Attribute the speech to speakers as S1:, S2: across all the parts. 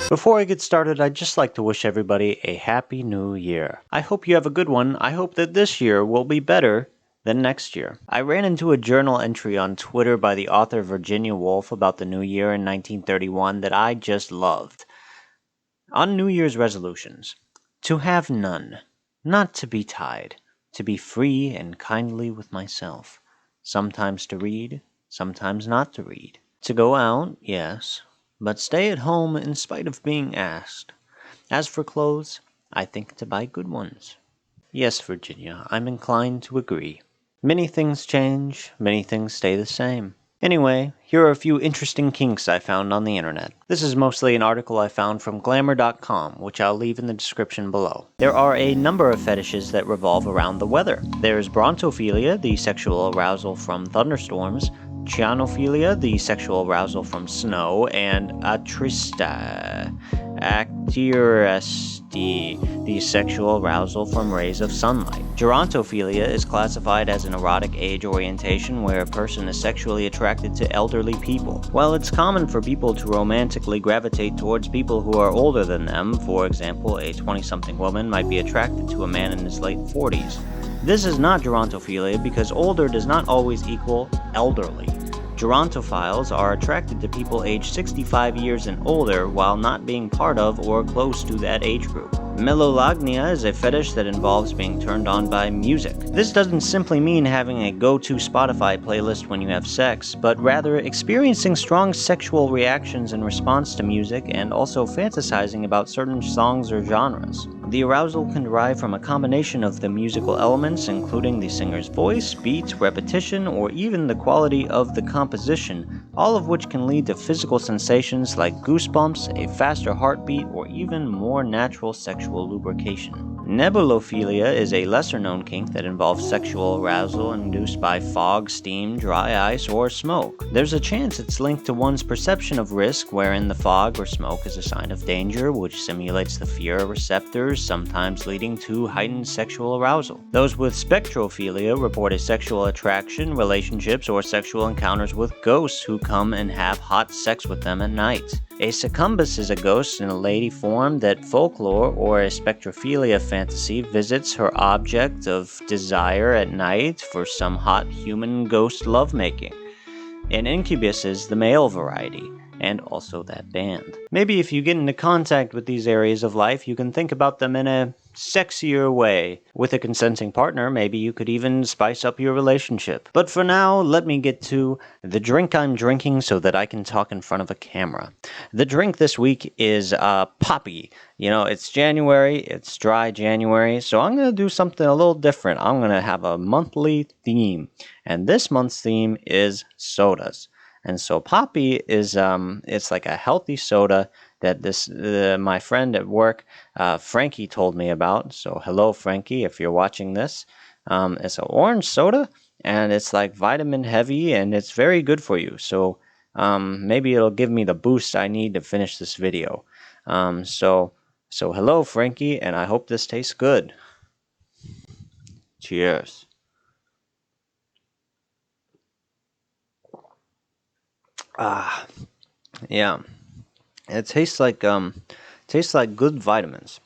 S1: Before I get started, I'd just like to wish everybody a happy new year. I hope you have a good one. I hope that this year will be better than next year. I ran into a journal entry on Twitter by the author Virginia Woolf about the new year in 1931 that I just loved. On New Year's resolutions, to have none, not to be tied, to be free and kindly with myself, sometimes to read, sometimes not to read, to go out, yes, but stay at home in spite of being asked. As for clothes, I think to buy good ones. Yes, Virginia, I'm inclined to agree. Many things change, many things stay the same. Anyway, here are a few interesting kinks I found on the internet. This is mostly an article I found from glamour.com, which I'll leave in the description below. There are a number of fetishes that revolve around the weather. There's brontophilia, the sexual arousal from thunderstorms, cyanophilia, the sexual arousal from snow, and actiresti, the sexual arousal from rays of sunlight. Gerontophilia is classified as an erotic age orientation where a person is sexually attracted to elderly people. While it's common for people to romantically gravitate towards people who are older than them, for example, a 20-something woman might be attracted to a man in his late 40s. This is not gerontophilia because older does not always equal elderly. Gerontophiles are attracted to people aged 65 years and older while not being part of or close to that age group. Melolagnia is a fetish that involves being turned on by music. This doesn't simply mean having a go-to Spotify playlist when you have sex, but rather experiencing strong sexual reactions in response to music and also fantasizing about certain songs or genres. The arousal can derive from a combination of the musical elements, including the singer's voice, beat, repetition, or even the quality of the composition, all of which can lead to physical sensations like goosebumps, a faster heartbeat, or even more natural sexual lubrication. Nebulophilia is a lesser-known kink that involves sexual arousal induced by fog, steam, dry ice, or smoke. There's a chance it's linked to one's perception of risk, wherein the fog or smoke is a sign of danger, which simulates the fear receptors, sometimes leading to heightened sexual arousal. Those with spectrophilia report a sexual attraction, relationships, or sexual encounters with ghosts who come and have hot sex with them at night. A succumbus is a ghost in a lady form that folklore or a spectrophilia fantasy visits her object of desire at night for some hot human ghost lovemaking. An incubus is the male variety, and also that band. Maybe if you get into contact with these areas of life, you can think about them in a sexier way. With a consenting partner, maybe you could even spice up your relationship. But for now, let me get to the drink I'm drinking so that I can talk in front of a camera. The drink this week is Poppy. You know, it's January, it's dry January, so I'm going to do something a little different. I'm going to have a monthly theme, and this month's theme is sodas. And so Poppy is it's like a healthy soda that my friend at work, Frankie, told me about. So hello, Frankie, if you're watching this. It's an orange soda, and it's like vitamin heavy, and it's very good for you. So maybe it'll give me the boost I need to finish this video. So hello, Frankie, and I hope this tastes good. Cheers. Yeah. It tastes like good vitamins.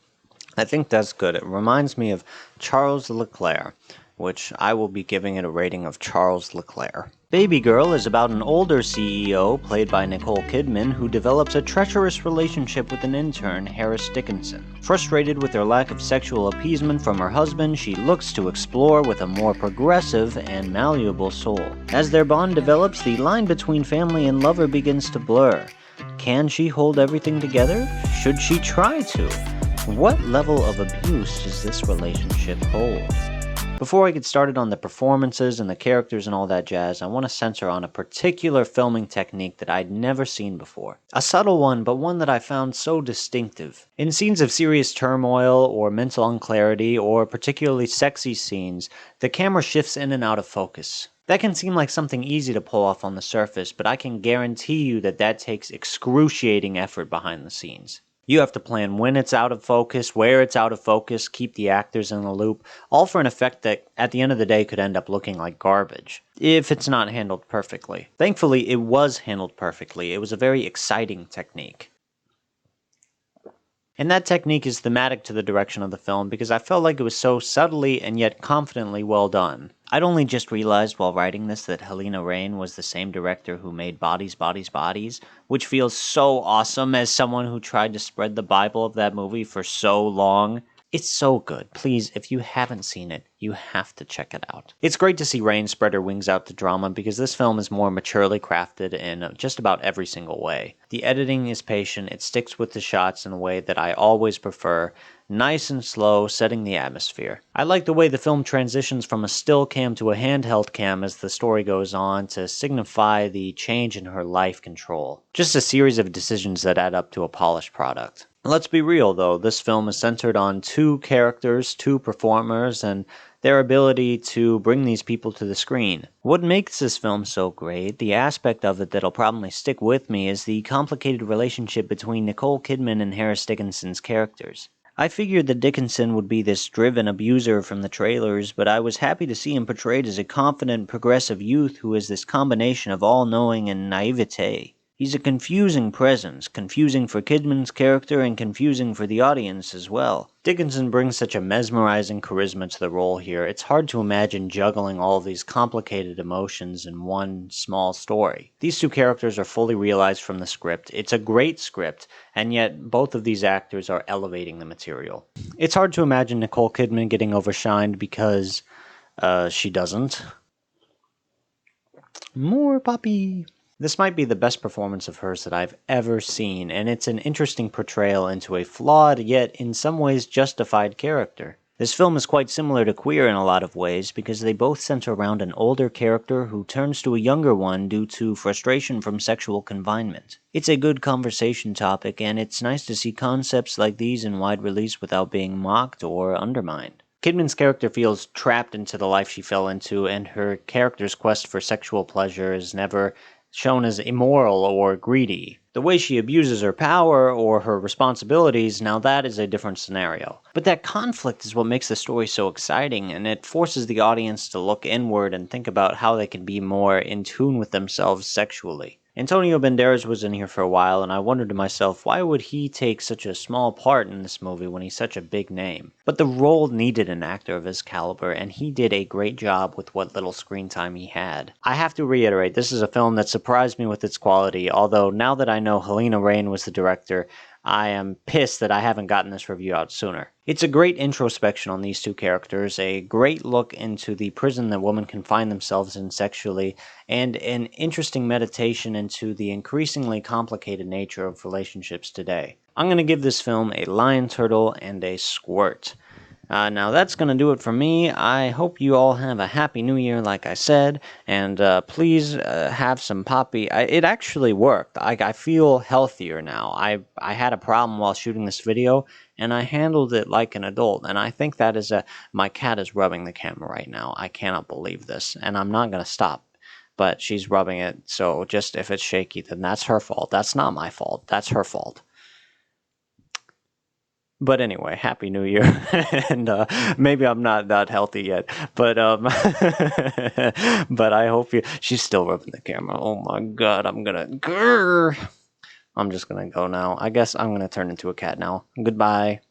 S1: I think that's good. It reminds me of Charles Leclerc, which I will be giving it a rating of Charles Leclerc. Babygirl is about an older CEO, played by Nicole Kidman, who develops a treacherous relationship with an intern, Harris Dickinson. Frustrated with her lack of sexual appeasement from her husband, she looks to explore with a more progressive and malleable soul. As their bond develops, the line between family and lover begins to blur. Can she hold everything together? Should she try to? What level of abuse does this relationship hold? Before I get started on the performances and the characters and all that jazz, I want to censor on a particular filming technique that I'd never seen before. A subtle one, but one that I found so distinctive. In scenes of serious turmoil or mental unclarity or particularly sexy scenes, the camera shifts in and out of focus. That can seem like something easy to pull off on the surface, but I can guarantee you that takes excruciating effort behind the scenes. You have to plan when it's out of focus, where it's out of focus, keep the actors in the loop, all for an effect that, at the end of the day, could end up looking like garbage, if it's not handled perfectly. Thankfully, it was handled perfectly. It was a very exciting technique. And that technique is thematic to the direction of the film because I felt like it was so subtly and yet confidently well done. I'd only just realized while writing this that Helena Rain was the same director who made Bodies, Bodies, Bodies, which feels so awesome as someone who tried to spread the Bible of that movie for so long. It's so good. Please, if you haven't seen it, you have to check it out. It's great to see Rain spread her wings out to drama because this film is more maturely crafted in just about every single way. The editing is patient, it sticks with the shots in a way that I always prefer, nice and slow, setting the atmosphere. I like the way the film transitions from a still cam to a handheld cam as the story goes on to signify the change in her life control. Just a series of decisions that add up to a polished product. Let's be real though, this film is centered on two characters, two performers, and their ability to bring these people to the screen. What makes this film so great, the aspect of it that'll probably stick with me, is the complicated relationship between Nicole Kidman and Harris Dickinson's characters. I figured that Dickinson would be this driven abuser from the trailers, but I was happy to see him portrayed as a confident, progressive youth who is this combination of all-knowing and naivete. He's a confusing presence, confusing for Kidman's character and confusing for the audience as well. Dickinson brings such a mesmerizing charisma to the role here, it's hard to imagine juggling all of these complicated emotions in one small story. These two characters are fully realized from the script, it's a great script, and yet both of these actors are elevating the material. It's hard to imagine Nicole Kidman getting overshined because, she doesn't. More puppy! This might be the best performance of hers that I've ever seen, and it's an interesting portrayal into a flawed, yet in some ways justified character. This film is quite similar to Queer in a lot of ways because they both center around an older character who turns to a younger one due to frustration from sexual confinement. It's a good conversation topic, and it's nice to see concepts like these in wide release without being mocked or undermined. Kidman's character feels trapped into the life she fell into, and her character's quest for sexual pleasure is never shown as immoral or greedy. The way she abuses her power or her responsibilities, now that is a different scenario. But that conflict is what makes the story so exciting, and it forces the audience to look inward and think about how they can be more in tune with themselves sexually. Antonio Banderas was in here for a while, and I wondered to myself, why would he take such a small part in this movie when he's such a big name? But the role needed an actor of his caliber, and he did a great job with what little screen time he had. I have to reiterate, this is a film that surprised me with its quality, although now that I know Helena Rain was the director, I am pissed that I haven't gotten this review out sooner. It's a great introspection on these two characters, a great look into the prison that women can find themselves in sexually, and an interesting meditation into the increasingly complicated nature of relationships today. I'm going to give this film a Lionturtle and a Squirt. Now that's going to do it for me. I hope you all have a happy new year, like I said, and please have some poppy. It actually worked. I feel healthier now. I had a problem while shooting this video, and I handled it like an adult, and I think that is my cat is rubbing the camera right now. I cannot believe this, and I'm not going to stop. But she's rubbing it, so just if it's shaky, then that's her fault. That's not my fault. That's her fault. But anyway, Happy New Year, and maybe I'm not that healthy yet, but but I hope you. She's still rubbing the camera. Oh my God, I'm just gonna go now. I guess I'm gonna turn into a cat now. Goodbye.